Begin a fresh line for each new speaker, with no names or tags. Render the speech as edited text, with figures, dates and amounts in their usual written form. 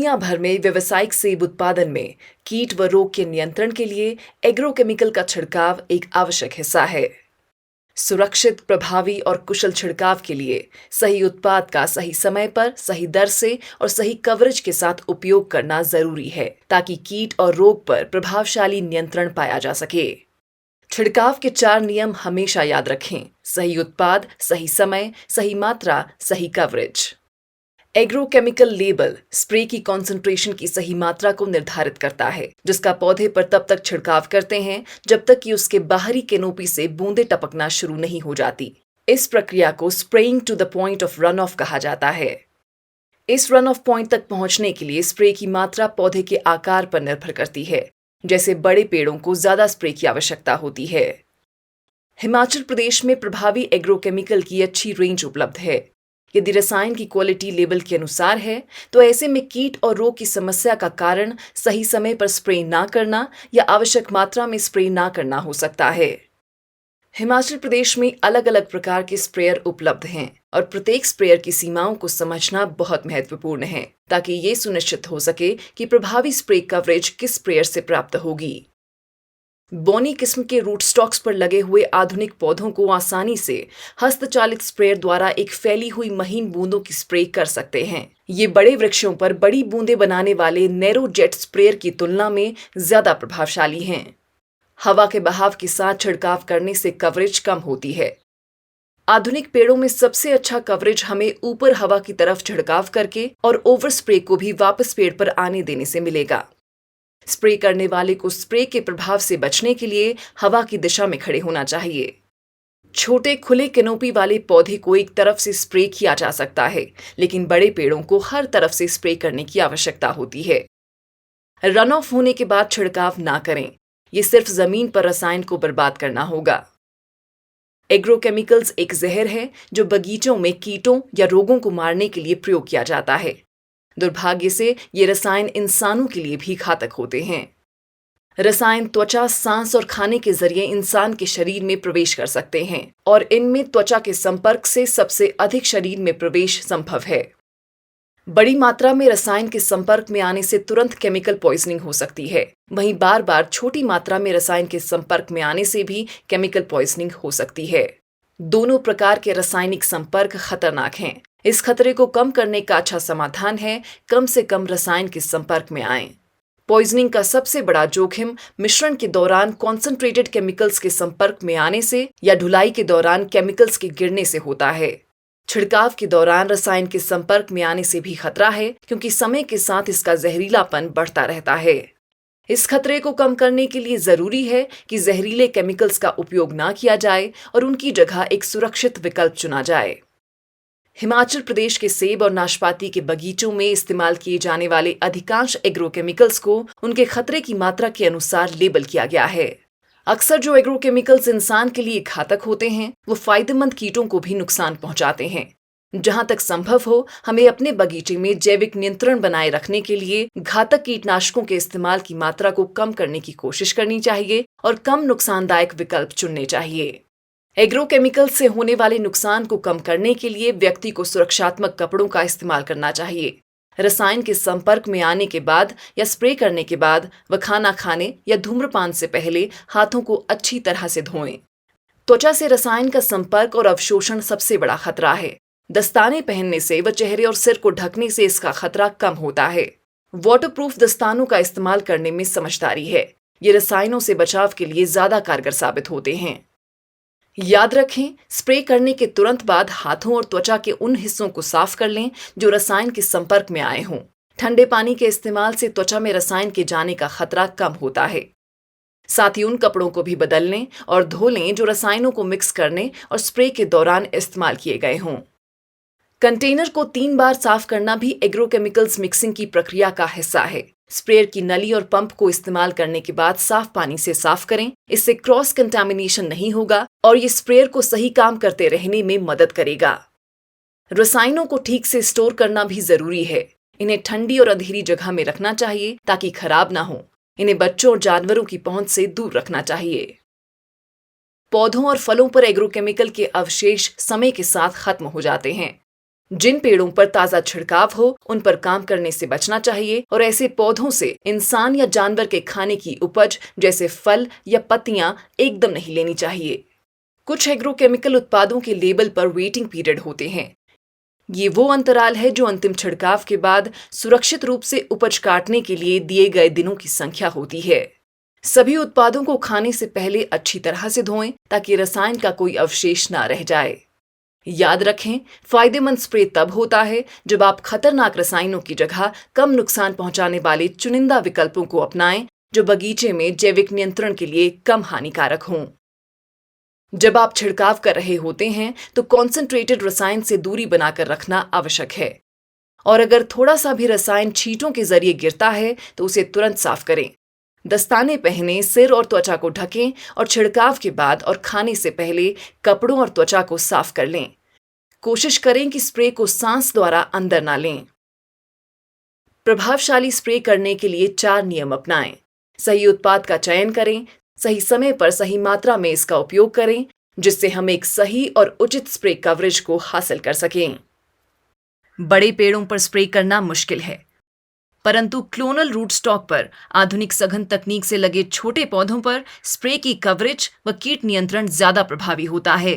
दुनिया भर में व्यावसायिक सेब उत्पादन में कीट व रोग के नियंत्रण के लिए एग्रोकेमिकल का छिड़काव एक आवश्यक हिस्सा है। सुरक्षित, प्रभावी और कुशल छिड़काव के लिए सही उत्पाद का सही समय पर, सही दर से और सही कवरेज के साथ उपयोग करना जरूरी है, ताकि कीट और रोग पर प्रभावशाली नियंत्रण पाया जा सके। छिड़काव के 4 नियम हमेशा याद रखें। सही उत्पाद, सही समय, सही मात्रा, सही कवरेज। एग्रोकेमिकल लेबल स्प्रे की कॉन्सेंट्रेशन की सही मात्रा को निर्धारित करता है, जिसका पौधे पर तब तक छिड़काव करते हैं जब तक कि उसके बाहरी कैनोपी से बूंदें टपकना शुरू नहीं हो जाती। इस प्रक्रिया को spraying to the point of run off कहा जाता है। इस रन ऑफ पॉइंट तक पहुंचने के लिए स्प्रे की मात्रा पौधे के आकार पर निर्भर करती है। जैसे बड़े पेड़ों को ज्यादा स्प्रे की आवश्यकता होती है। हिमाचल प्रदेश में प्रभावी एग्रोकेमिकल की अच्छी रेंज उपलब्ध है। यदि रसायन की क्वालिटी लेबल के अनुसार है, तो ऐसे में कीट और रोग की समस्या का कारण सही समय पर स्प्रे ना करना या आवश्यक मात्रा में स्प्रे ना करना हो सकता है। हिमाचल प्रदेश में अलग अलग प्रकार के स्प्रेयर उपलब्ध हैं और प्रत्येक स्प्रेयर की सीमाओं को समझना बहुत महत्वपूर्ण है, ताकि ये सुनिश्चित हो सके कि प्रभावी स्प्रे कवरेज किस स्प्रेयर से प्राप्त होगी। बोनी किस्म के रूट स्टॉक्स पर लगे हुए आधुनिक पौधों को आसानी से हस्तचालित स्प्रेयर द्वारा एक फैली हुई महीन बूंदों की स्प्रे कर सकते हैं। ये बड़े वृक्षों पर बड़ी बूंदें बनाने वाले नैरो जेट स्प्रेयर की तुलना में ज्यादा प्रभावशाली हैं। हवा के बहाव के साथ छिड़काव करने से कवरेज कम होती है। आधुनिक पेड़ों में सबसे अच्छा कवरेज हमें ऊपर हवा की तरफ छिड़काव करके और ओवर स्प्रे को भी वापस पेड़ पर आने देने से मिलेगा। स्प्रे करने वाले को स्प्रे के प्रभाव से बचने के लिए हवा की दिशा में खड़े होना चाहिए। छोटे खुले कैनोपी वाले पौधे को एक तरफ से स्प्रे किया जा सकता है, लेकिन बड़े पेड़ों को हर तरफ से स्प्रे करने की आवश्यकता होती है। रन ऑफ होने के बाद छिड़काव ना करें, ये सिर्फ जमीन पर रसायन को बर्बाद करना होगा। एग्रोकेमिकल्स एक जहर है जो बगीचों में कीटों या रोगों को मारने के लिए प्रयोग किया जाता है। दुर्भाग्य से ये रसायन इंसानों के लिए भी घातक होते हैं। रसायन त्वचा, सांस और खाने के जरिए इंसान के शरीर में प्रवेश कर सकते हैं और इनमें त्वचा के संपर्क से सबसे अधिक शरीर में प्रवेश संभव है। बड़ी मात्रा में रसायन के संपर्क में आने से तुरंत केमिकल पॉइजनिंग हो सकती है। वहीं बार बार छोटी मात्रा में रसायन के संपर्क में आने से भी केमिकल पॉइजनिंग हो सकती है। दोनों प्रकार के रासायनिक संपर्क खतरनाक हैं। इस खतरे को कम करने का अच्छा समाधान है कम से कम रसायन के संपर्क में आएं। पॉइजनिंग का सबसे बड़ा जोखिम मिश्रण के दौरान कॉन्सेंट्रेटेड केमिकल्स के संपर्क में आने से या ढुलाई के दौरान केमिकल्स के गिरने से होता है। छिड़काव के दौरान रसायन के संपर्क में आने से भी खतरा है, क्योंकि समय के साथ इसका जहरीलापन बढ़ता रहता है। इस खतरे को कम करने के लिए जरूरी है कि जहरीले केमिकल्स का उपयोग ना किया जाए और उनकी जगह एक सुरक्षित विकल्प चुना जाए। हिमाचल प्रदेश के सेब और नाशपाती के बगीचों में इस्तेमाल किए जाने वाले अधिकांश एग्रोकेमिकल्स को उनके खतरे की मात्रा के अनुसार लेबल किया गया है। अक्सर जो एग्रोकेमिकल्स इंसान के लिए घातक होते हैं, वो फायदेमंद कीटों को भी नुकसान पहुंचाते हैं। जहां तक संभव हो, हमें अपने बगीचे में जैविक नियंत्रण बनाए रखने के लिए घातक कीटनाशकों के इस्तेमाल की मात्रा को कम करने की कोशिश करनी चाहिए और कम नुकसानदायक विकल्प चुनने चाहिए। एग्रोकेमिकल से होने वाले नुकसान को कम करने के लिए व्यक्ति को सुरक्षात्मक कपड़ों का इस्तेमाल करना चाहिए। रसायन के संपर्क में आने के बाद या स्प्रे करने के बाद व खाना खाने या धूम्रपान से पहले हाथों को अच्छी तरह से धोएं। त्वचा से रसायन का संपर्क और अवशोषण सबसे बड़ा खतरा है। दस्ताने पहनने से व चेहरे और सिर को ढकने से इसका खतरा कम होता है। वाटरप्रूफ दस्तानों का इस्तेमाल करने में समझदारी है। ये रसायनों से बचाव के लिए ज्यादा कारगर साबित होते हैं। याद रखें, स्प्रे करने के तुरंत बाद हाथों और त्वचा के उन हिस्सों को साफ कर लें जो रसायन के संपर्क में आए हों। ठंडे पानी के इस्तेमाल से त्वचा में रसायन के जाने का खतरा कम होता है। साथ ही उन कपड़ों को भी बदल लें और धो लें जो रसायनों को मिक्स करने और स्प्रे के दौरान इस्तेमाल किए गए हों। कंटेनर को 3 बार साफ करना भी एग्रोकेमिकल्स मिक्सिंग की प्रक्रिया का हिस्सा है। स्प्रेयर की नली और पंप को इस्तेमाल करने के बाद साफ पानी से साफ करें। इससे क्रॉस कंटामिनेशन नहीं होगा और ये स्प्रेयर को सही काम करते रहने में मदद करेगा। रसायनों को ठीक से स्टोर करना भी जरूरी है। इन्हें ठंडी और अंधेरी जगह में रखना चाहिए ताकि खराब ना हो। इन्हें बच्चों और जानवरों की पहुंच से दूर रखना चाहिए। पौधों और फलों पर एग्रोकेमिकल के अवशेष समय के साथ खत्म हो जाते हैं। जिन पेड़ों पर ताजा छिड़काव हो उन पर काम करने से बचना चाहिए और ऐसे पौधों से इंसान या जानवर के खाने की उपज जैसे फल या पत्तियां एकदम नहीं लेनी चाहिए। कुछ एग्रोकेमिकल उत्पादों के लेबल पर वेटिंग पीरियड होते हैं। ये वो अंतराल है जो अंतिम छिड़काव के बाद सुरक्षित रूप से उपज काटने के लिए दिए गए दिनों की संख्या होती है। सभी उत्पादों को खाने से पहले अच्छी तरह से धोएं ताकि रसायन का कोई अवशेष ना रह जाए। याद रखें, फायदेमंद स्प्रे तब होता है जब आप खतरनाक रसायनों की जगह कम नुकसान पहुंचाने वाले चुनिंदा विकल्पों को अपनाएं जो बगीचे में जैविक नियंत्रण के लिए कम हानिकारक हों। जब आप छिड़काव कर रहे होते हैं तो कॉन्सेंट्रेटेड रसायन से दूरी बनाकर रखना आवश्यक है और अगर थोड़ा सा भी रसायन छींटों के जरिए गिरता है तो उसे तुरंत साफ करें। दस्ताने पहने, सिर और त्वचा को ढकें और छिड़काव के बाद और खाने से पहले कपड़ों और त्वचा को साफ कर लें। कोशिश करें कि स्प्रे को सांस द्वारा अंदर ना लें। प्रभावशाली स्प्रे करने के लिए 4 नियम अपनाएं। सही उत्पाद का चयन करें, सही समय पर सही मात्रा में इसका उपयोग करें, जिससे हम एक सही और उचित स्प्रे कवरेज को हासिल कर सकें। बड़े पेड़ों पर स्प्रे करना मुश्किल है, परंतु क्लोनल रूट स्टॉक पर आधुनिक सघन तकनीक से लगे छोटे पौधों पर स्प्रे की कवरेज व कीट नियंत्रण ज्यादा प्रभावी होता है।